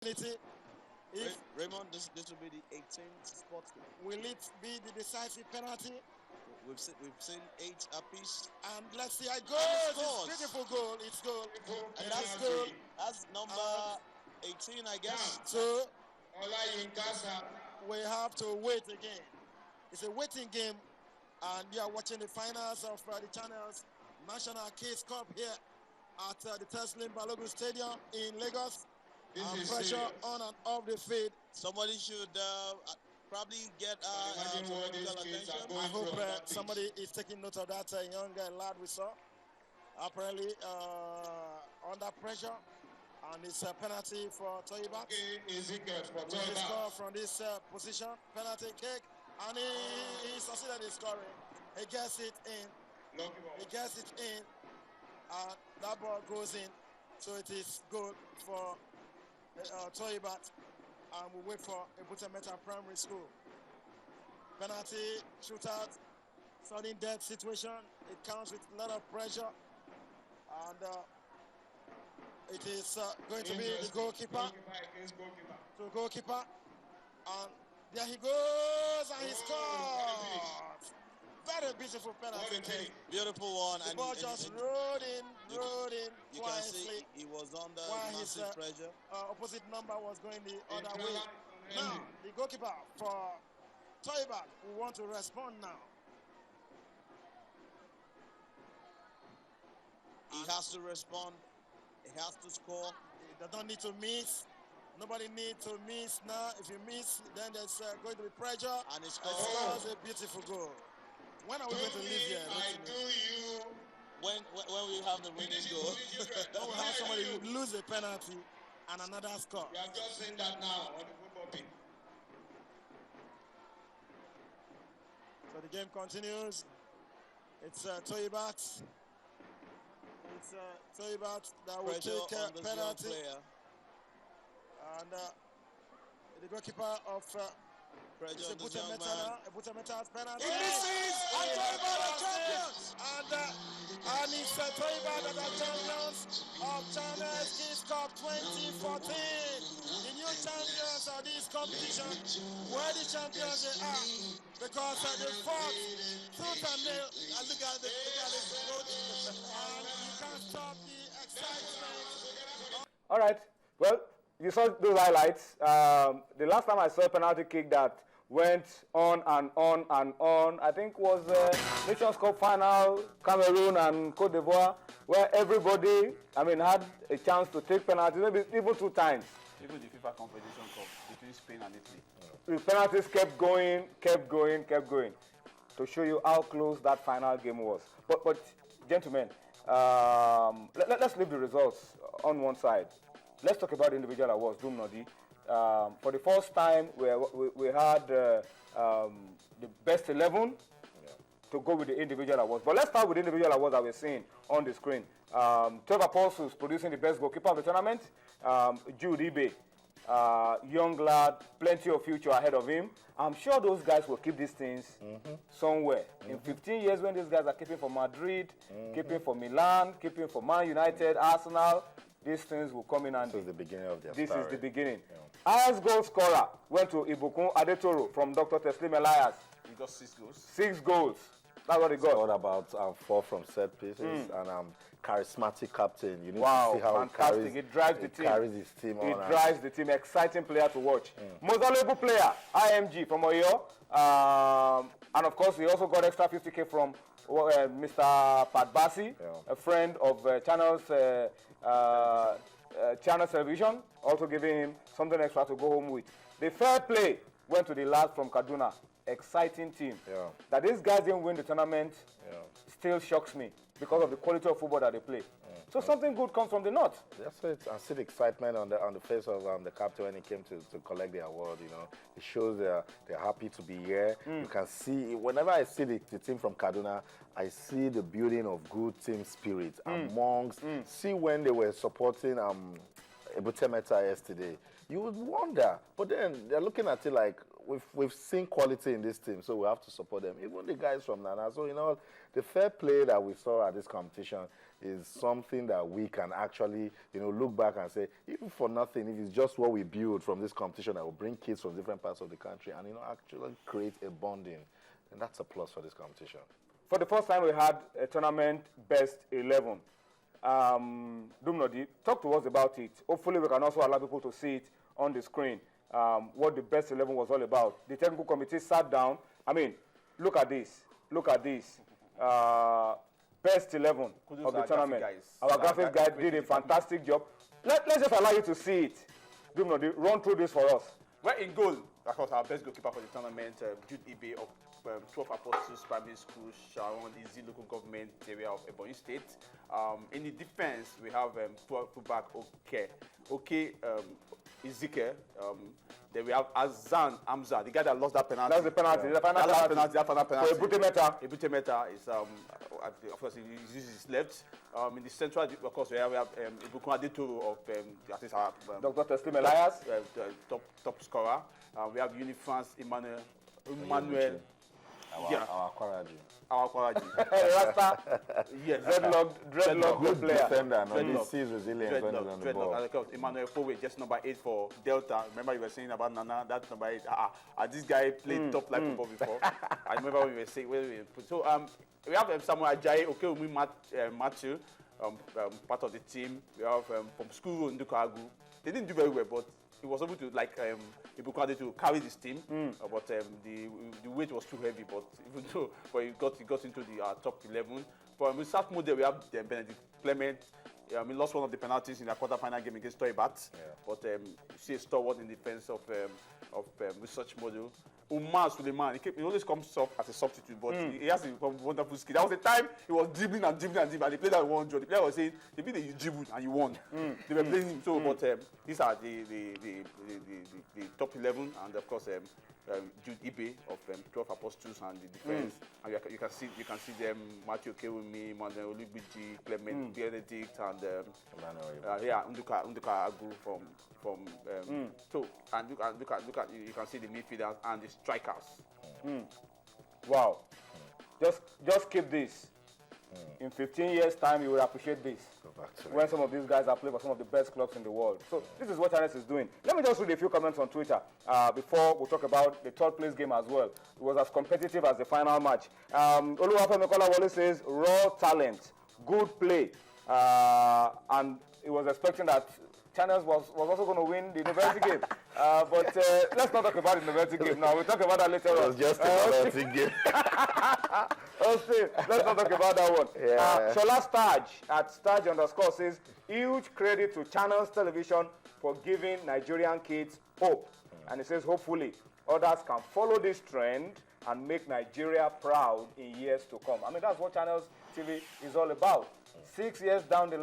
If Raymond, this will be the 18th spot. Will it be the decisive penalty? We've seen 8 apiece. And let's see, it goes. It's beautiful goal. It's goal. And that's goal. That's number 18, I guess. So we have to wait again. It's a waiting game, and we are watching the finals of the Channels National Kids Cup here at the Teslim Balogun Stadium in Lagos. Pressure on and off the field. Somebody should probably get medical attention. I hope somebody is taking note of that young lad we saw. Apparently under pressure, and it's a penalty for Toybat. He score from this position, penalty kick, and he succeeded in scoring. He gets it in. He gets it in, and that ball goes in. So it is good for Toybat, and we wait for Ebutte Meta Primary School. Penalty, shootout, sudden death situation. It comes with a lot of pressure, and it is going to be the goalkeeper. So goalkeeper, and there he goes, and he scores. Very beautiful penalty. Beautiful one. The ball just rode in. You can see he was under massive pressure. Opposite number was going the other way. Now, the goalkeeper for Toybat will want to respond now. He has to respond. He has to score. They don't need to miss. Nobody needs to miss now. If you miss, then there's going to be pressure. And it's a beautiful goal. When are we going to leave here? When we have the winning goal. When we have somebody lose a penalty and another score. We have just seen that now on the football pitch. So the game continues. It's Toybat. It's Toybat that will take a penalty. And the goalkeeper of Ebutte Meta's penalty. It misses! And Toybat are champions! And it's Toybat that are champions of Channels Kids Cup 2014. The new champions of this competition. Where the champions they are. Because they fought tooth and nail. And look at this road. And you can't stop the excitement. All right. Well, you saw those highlights. The last time I saw a penalty kick that went on and on and on, I think was Nations Cup final, Cameroon and Cote d'Ivoire, where everybody, had a chance to take penalties, maybe even 2 times. Even the FIFA Confederation Cup between Spain and Italy. The penalties kept going, to show you how close that final game was. But gentlemen, let's leave the results on one side. Let's talk about individual awards, Doom Nodi. For the first time, we had the best 11 to go with the individual awards. But let's start with the individual awards that we're seeing on the screen. 12 Apostles producing the best goalkeeper of the tournament. Jude Ibe, young lad, plenty of future ahead of him. I'm sure those guys will keep these things somewhere. In 15 years, when these guys are keeping for Madrid, keeping for Milan, keeping for Man United, Arsenal, these things will come in handy. This is the beginning of their This story. is the beginning. Highest goal scorer went to Ibukun Adetoro from Dr. Teslim Elias. He got 6 goals. 6 goals. That's what he got. Scored about 4 from set pieces and charismatic captain. You need Wow, to see how fantastic. He drives the team. Carries his team He on. drives the team. Exciting player to watch. Most valuable player, IMG from Oyo. And of course, he also got extra 50K from Mr. Pat Bassi, a friend of Channel Television, also giving him something extra to go home with. The fair play went to the lad from Kaduna. Exciting team. That these guys didn't win the tournament still shocks me because of the quality of football that they play. So something good comes from the north. That's it. I see the excitement on the face of the captain when he came to collect the award. It shows they're happy to be here. You can see whenever I see the team from Kaduna, I see the building of good team spirit amongst. See when they were supporting Ebutte Meta yesterday, you would wonder. But then they're looking at it like we've seen quality in this team, so we have to support them. Even the guys from Nana. So the fair play that we saw at this competition is something that we can actually look back and say, even for nothing, if it's just what we build from this competition that will bring kids from different parts of the country and actually create a bonding, and that's a plus for this competition. For the first time, we had a tournament best 11. Dumnodi, talk to us about it. Hopefully, we can also allow people to see it on the screen, what the best 11 was all about. The technical committee sat down. I mean, look at this. Look at this. Best 11 of the tournament. Our graphics guy did a fantastic job. Let's just allow you to see it. Dumnodi, run through this for us. Well, in goal, of course, our best goalkeeper for the tournament, Jude Ibe of 12 Apostles Primary School, Sharon, Easy local government area of Ebonyi State. In the defense, we have fullback Ezekiel. Then we have Azan Amza, the guy that lost that penalty. That's the penalty. The final penalty. For Ebutte Meta. Ebutte Meta is, of course, he uses his left. In the central, of course, we have Ibuku Adetoro of, I think, Dr. Teslim Elias, top scorer. We have Unifrance Emmanuel. Our Kwaraji. Rasta, Yes. dreadlock Good player. defender, he sees resilience when he's on the ball. Emmanuel Fowe, just number 8 for Delta. Remember you were saying about Nana, that's number 8. This guy played top flight football before. I remember when we were saying, so we have Samuel Ajayi, Matthew, part of the team. We have from school Ndukagu. They didn't do very well, but he was able to Ibukwade to carry this team, but the weight was too heavy. But even though, he got into the top 11. For South Model, we have Benedict Clement. He lost one of the penalties in the quarter-final game against Toybat. But you see a stalwart in defense of Research Model. Umar Suleiman, he always comes up as a substitute, but he has a wonderful skill. That was the time he was dribbling and the player that won. The player was saying, "The player you dribbled and you won." They were playing him. So, but these are the top 11, and of course Jude Ibe of 12 Apostles and the defense. And you can see them: Matthew Kewumi, Manuel Olubiji, Clement Benedict, and Nduka Agu from so, and look at you can see the midfielders and the strikers. Wow. Just keep this. In 15 years' time, you will appreciate this. When some of these guys are playing for some of the best clubs in the world. So this is what Channels is doing. Let me just read a few comments on Twitter before we talk about the third place game as well. It was as competitive as the final match. Oluwafemi Kolawole says, raw talent, good play. And he was expecting that Channels was also going to win the University game. But let's not talk about the University game now. We'll talk about that later on. It was just a University game. Let's not talk about that one. Yeah. Shola Staj at Staj_ says, huge credit to Channels Television for giving Nigerian kids hope. And he says, hopefully, others can follow this trend and make Nigeria proud in years to come. I mean, that's what Channels TV is all about. 6 years down the line,